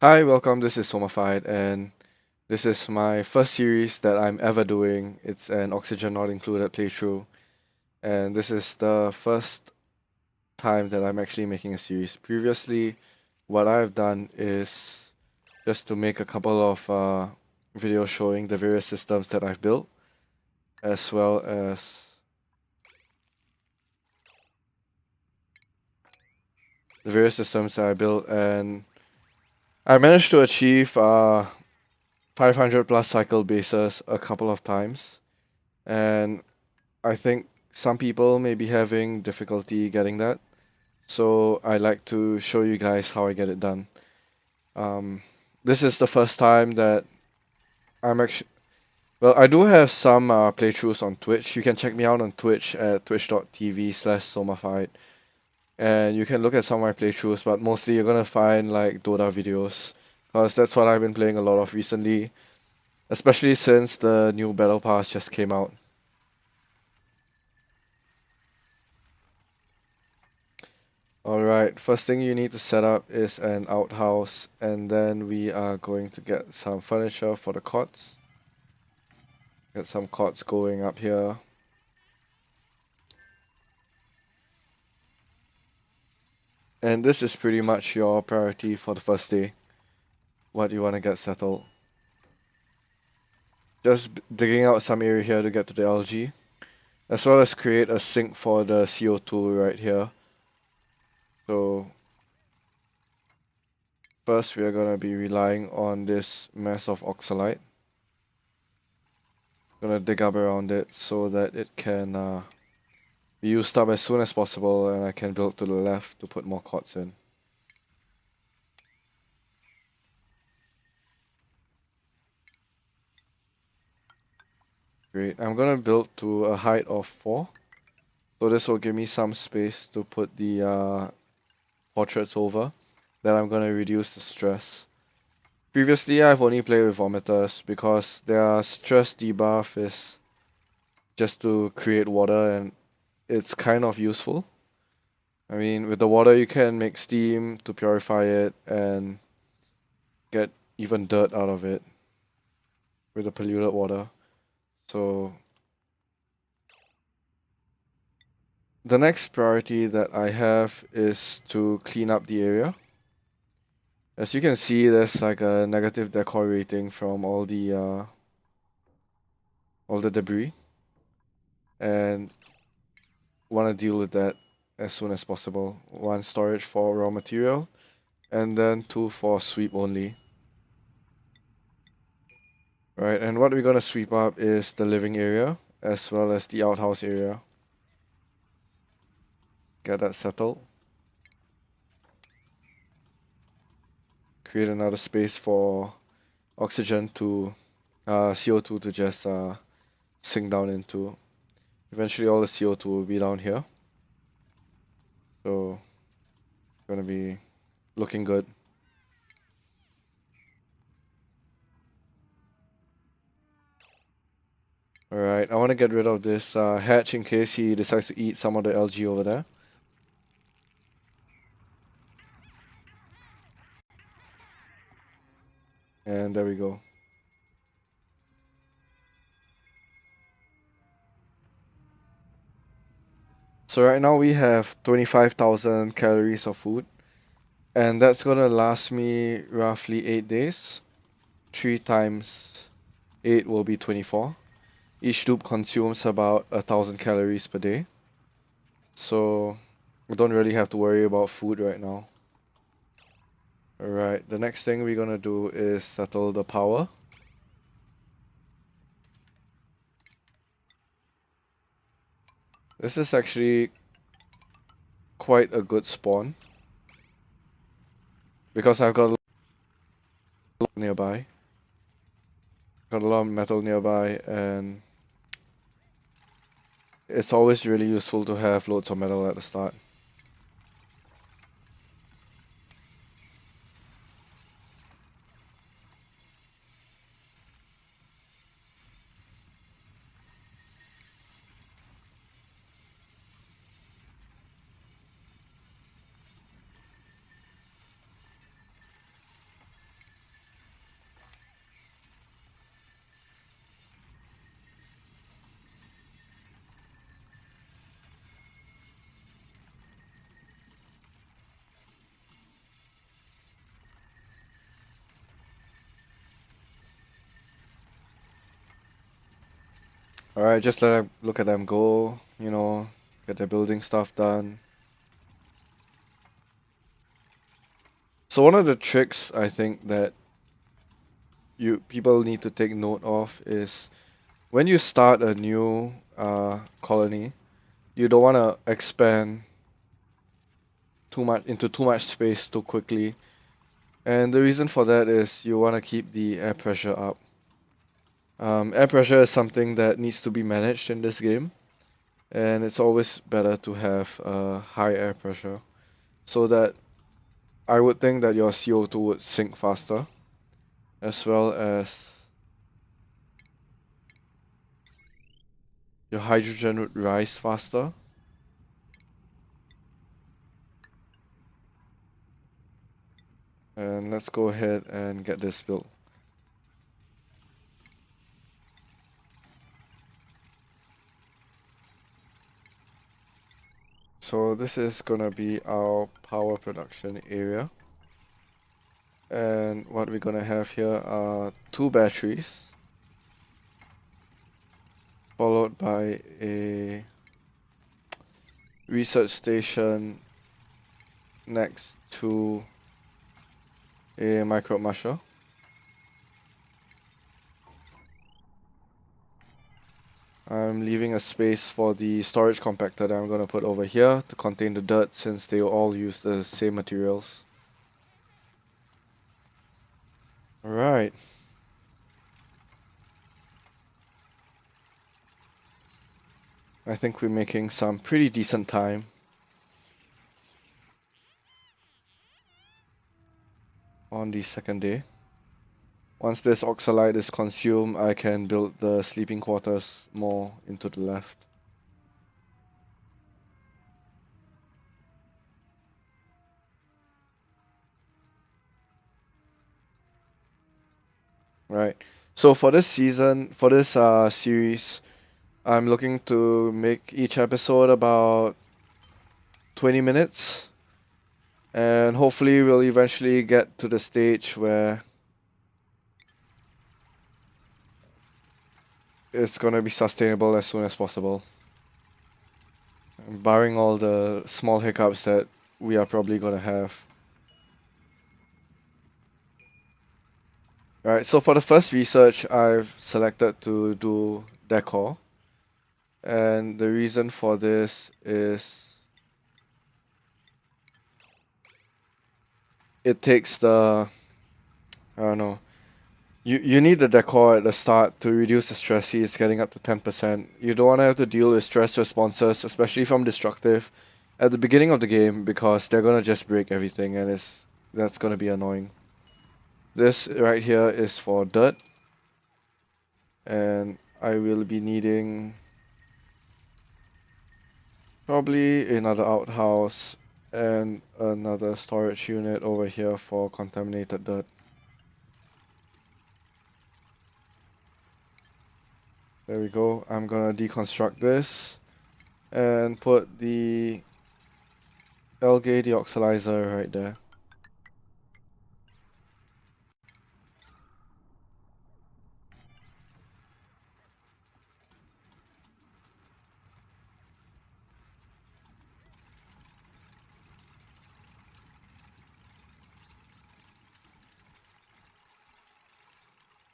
Hi, welcome. This is Somafied, and this is my first series that I'm ever doing. It's an Oxygen Not Included playthrough, and this is the first time that I'm actually making a series. Previously, what I've done is just to make a couple of videos showing the various systems that I've built, as well as the various systems that I built, and I managed to achieve 500 plus cycle bases a couple of times. And I think some people may be having difficulty getting that. So I like to show you guys how I get it done. Um, this is the first time that I'm actually, well, I do have some playthroughs on Twitch. You can check me out on Twitch at twitch.tv/somafight. And you can look at some of my playthroughs, but mostly you're gonna find like Dota videos. Because that's what I've been playing a lot of recently, especially since the new Battle Pass just came out. Alright, first thing you need to set up is an outhouse, and then we are going to get some furniture for the cots. Get some cots going up here. And this is pretty much your priority for the first day. What you want to get settled. Just digging out some area here to get to the algae. As well as create a sink for the CO2 right here. So first we are going to be relying on this mass of oxalite. Gonna dig up around it so that it can be used up as soon as possible, and I can build to the left to put more cots in. Great. I'm gonna build to a height of 4. So this will give me some space to put the portraits over. Then I'm gonna reduce the stress. Previously, I've only played with vomiters because their stress debuff is just to create water, and it's kind of useful. I mean, with the water you can make steam to purify it and get even dirt out of it with the polluted water. So the next priority that I have is to clean up the area. As you can see, there's like a negative decor rating from all the debris, and want to deal with that as soon as possible. 1 storage for raw material, and then 2 for sweep only. Right, and what we're gonna sweep up is the living area as well as the outhouse area. Get that settled. Create another space for oxygen to CO2 to just sink down into. Eventually all the CO2 will be down here. So it's gonna be looking good. Alright, I want to get rid of this hatch in case he decides to eat some of the algae over there. And there we go. So right now we have 25,000 calories of food. And that's gonna last me roughly 8 days. 3 times 8 will be 24. Each loop consumes about 1,000 calories per day. So we don't really have to worry about food right now. Alright, the next thing we're gonna do is settle the power. This is actually quite a good spawn, because I've got a lot nearby. Got a lot of metal nearby, and it's always really useful to have loads of metal at the start. Alright, just let them look at them go, get their building stuff done. So one of the tricks I think that people need to take note of is when you start a new colony, you don't want to expand too much space too quickly. And the reason for that is you want to keep the air pressure up. Air pressure is something that needs to be managed in this game, and it's always better to have high air pressure so that I would think that your CO2 would sink faster, as well as your hydrogen would rise faster. And let's go ahead and get this built. So this is gonna be our power production area. And what we're gonna have here are 2 batteries, followed by a research station next to a micro musher. I'm leaving a space for the storage compactor that I'm going to put over here to contain the dirt since they all use the same materials. Alright. I think we're making some pretty decent time. On the second day. Once this oxalite is consumed, I can build the sleeping quarters more into the left. Right. So for this series, I'm looking to make each episode about 20 minutes. And hopefully we'll eventually get to the stage where it's gonna be sustainable as soon as possible. Barring all the small hiccups that we are probably gonna have. Alright, so for the first research, I've selected to do decor. And the reason for this is it takes I don't know, you need the decor at the start to reduce the stress heat. It's getting up to 10%. You don't want to have to deal with stress responses, especially from destructive, at the beginning of the game because they're gonna just break everything and that's gonna be annoying. This right here is for dirt, and I will be needing probably another outhouse and another storage unit over here for contaminated dirt. There we go. I'm gonna deconstruct this and put the algae deoxylizer right there.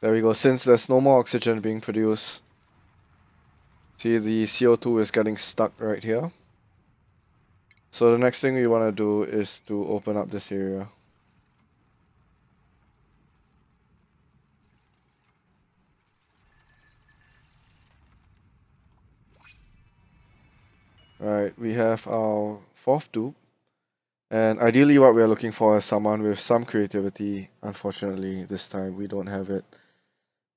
There we go. Since there's no more oxygen being produced, see the CO2 is getting stuck right here. So the next thing we want to do is to open up this area. Right, we have our fourth dupe. And ideally what we're looking for is someone with some creativity. Unfortunately, this time we don't have it.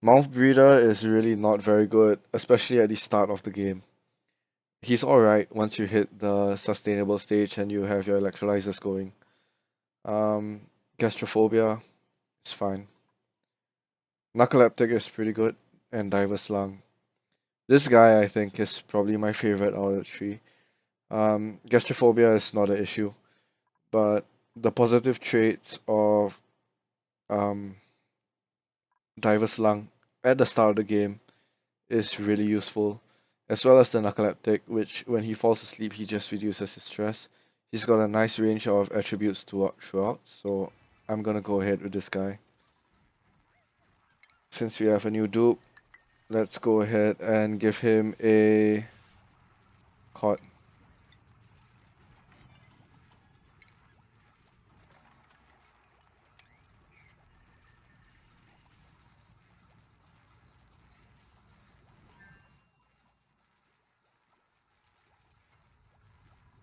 Mouth Breeder is really not very good, especially at the start of the game. He's alright once you hit the sustainable stage and you have your electrolyzers going. Gastrophobia is fine. Narcoleptic is pretty good, and Diver's Lung. This guy, I think, is probably my favorite out of the three. Gastrophobia is not an issue, but the positive traits of um, Diver's Lung at the start of the game is really useful, as well as the narcoleptic, which when he falls asleep, he just reduces his stress. He's got a nice range of attributes throughout, so I'm gonna go ahead with this guy. Since we have a new dupe, let's go ahead and give him a cot.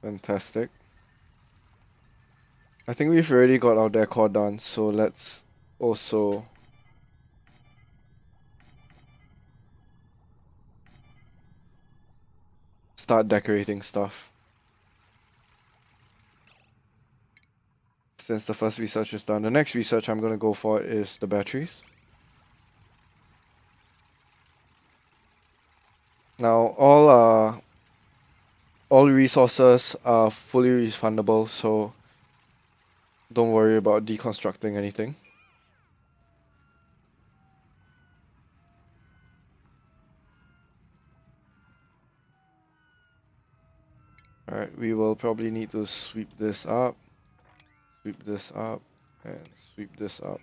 Fantastic. I think we've already got our decor done, so let's also start decorating stuff. Since the first research is done, the next research I'm gonna go for is the batteries. Now all resources are fully refundable, so don't worry about deconstructing anything. Alright, we will probably need to sweep this up, and sweep this up.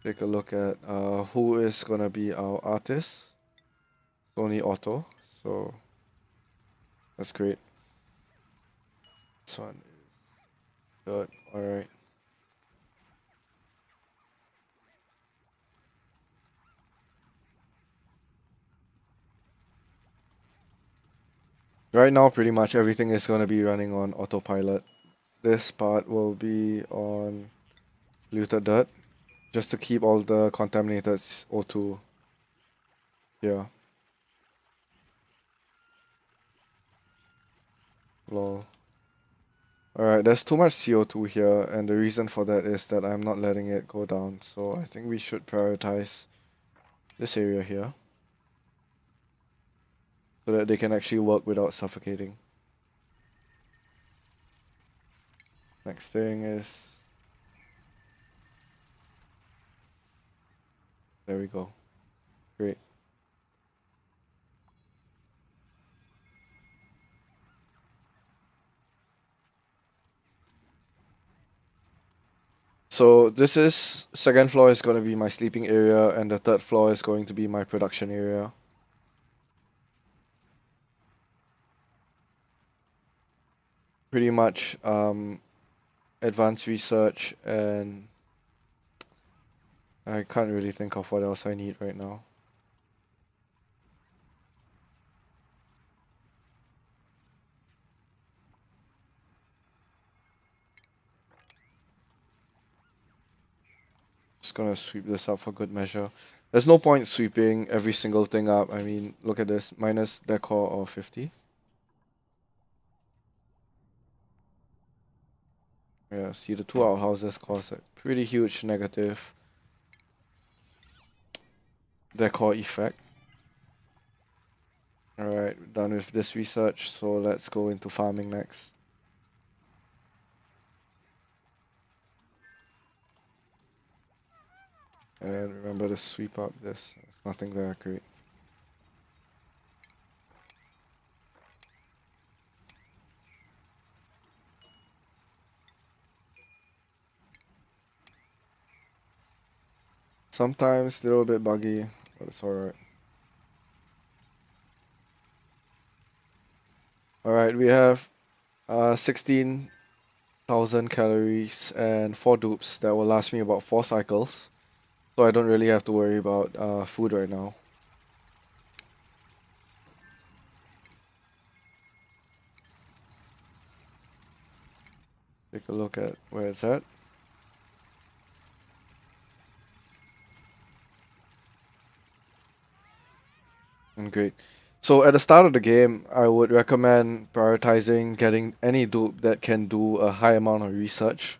Take a look at who is gonna be our artist. ONI auto, so that's great. This one is good. Alright. Right now, pretty much everything is going to be running on autopilot. This part will be on looted dirt, just to keep all the contaminated O2 here. Lol. Alright, there's too much CO2 here, and the reason for that is that I'm not letting it go down, so I think we should prioritize this area here, so that they can actually work without suffocating. Next thing is... There we go. Great. So this is, second floor is going to be my sleeping area, and the third floor is going to be my production area. Pretty much advanced research, and I can't really think of what else I need right now. Just gonna sweep this up for good measure. There's no point sweeping every single thing up. I mean, look at this, minus decor of 50. Yeah, see, the two outhouses cause a pretty huge negative decor effect. Alright, done with this research, so let's go into farming next. And remember to sweep up this. There's nothing there, great. Sometimes a little bit buggy, but it's alright. Alright, we have 16,000 calories and 4 dupes that will last me about 4 cycles. So I don't really have to worry about food right now. Take a look at where it's at. And great. So at the start of the game, I would recommend prioritizing getting any dupe that can do a high amount of research.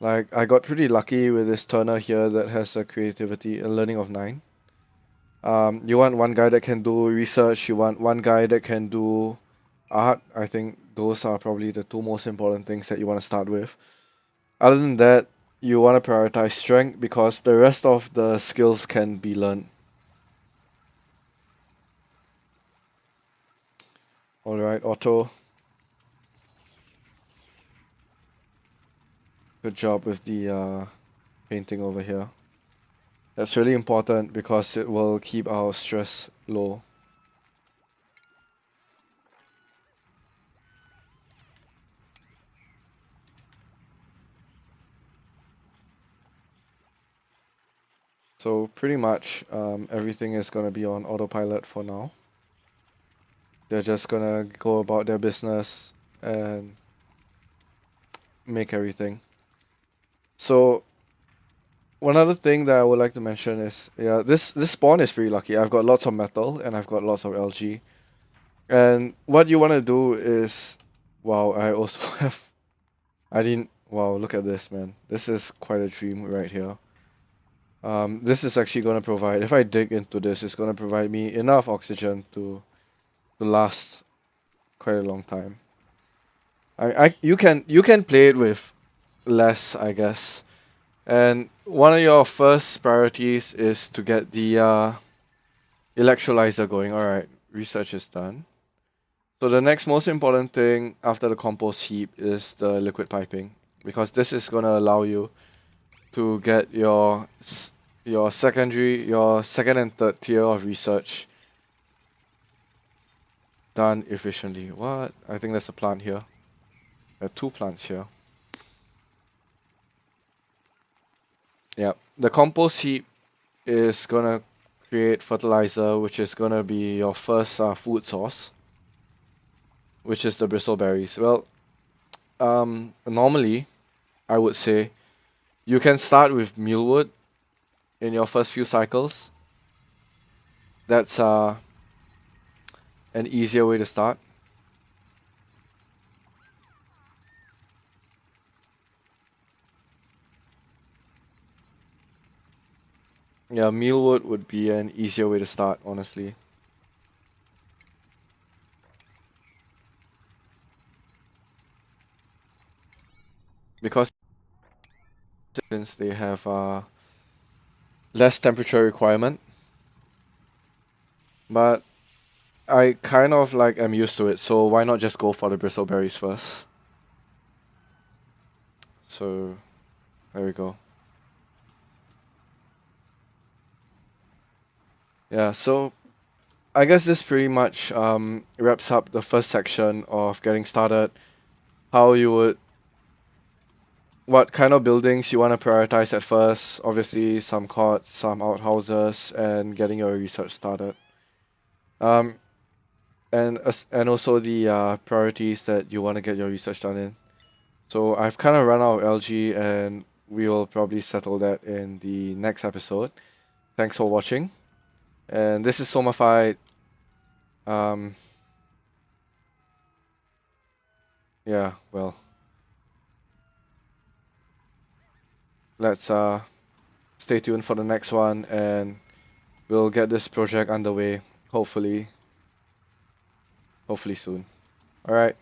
Like, I got pretty lucky with this Turner here that has a creativity, a learning of 9. You want one guy that can do research, you want one guy that can do art. I think those are probably the two most important things that you want to start with. Other than that, you want to prioritize strength because the rest of the skills can be learned. Alright, Otto. Good job with the painting over here. That's really important because it will keep our stress low. So pretty much everything is going to be on autopilot for now. They're just going to go about their business and make everything. So one other thing that I would like to mention is, yeah, this spawn is pretty lucky. I've got lots of metal and I've got lots of algae. And what you want to do is, wow, I also have, I didn't, wow, look at this, man. This is quite a dream right here. This is actually going to provide, if I dig into this, it's going to provide me enough oxygen to last quite a long time. You can play it with less, I guess. And one of your first priorities is to get the electrolyzer going. Alright, research is done. So the next most important thing after the compost heap is the liquid piping, because this is going to allow you to get your second and third tier of research done efficiently. What? I think there's a plant here. There are 2 plants here. Yeah, the compost heap is gonna create fertilizer, which is gonna be your first food source, which is the bristleberries. Well, normally, I would say you can start with mealwood in your first few cycles. That's an easier way to start. Yeah, mealwood would be an easier way to start, honestly. Because since they have less temperature requirement, but I kind of like am used to it, so why not just go for the bristleberries first? So there we go. Yeah, so I guess this pretty much wraps up the first section of getting started. How you would, what kind of buildings you want to prioritize at first. Obviously, some courts, some outhouses, and getting your research started. Um, and also the priorities that you want to get your research done in. So I've kind of run out of algae, and we will probably settle that in the next episode. Thanks for watching, and this is Somafied. Um, yeah, well, let's stay tuned for the next one, and we'll get this project underway. Hopefully soon. All right.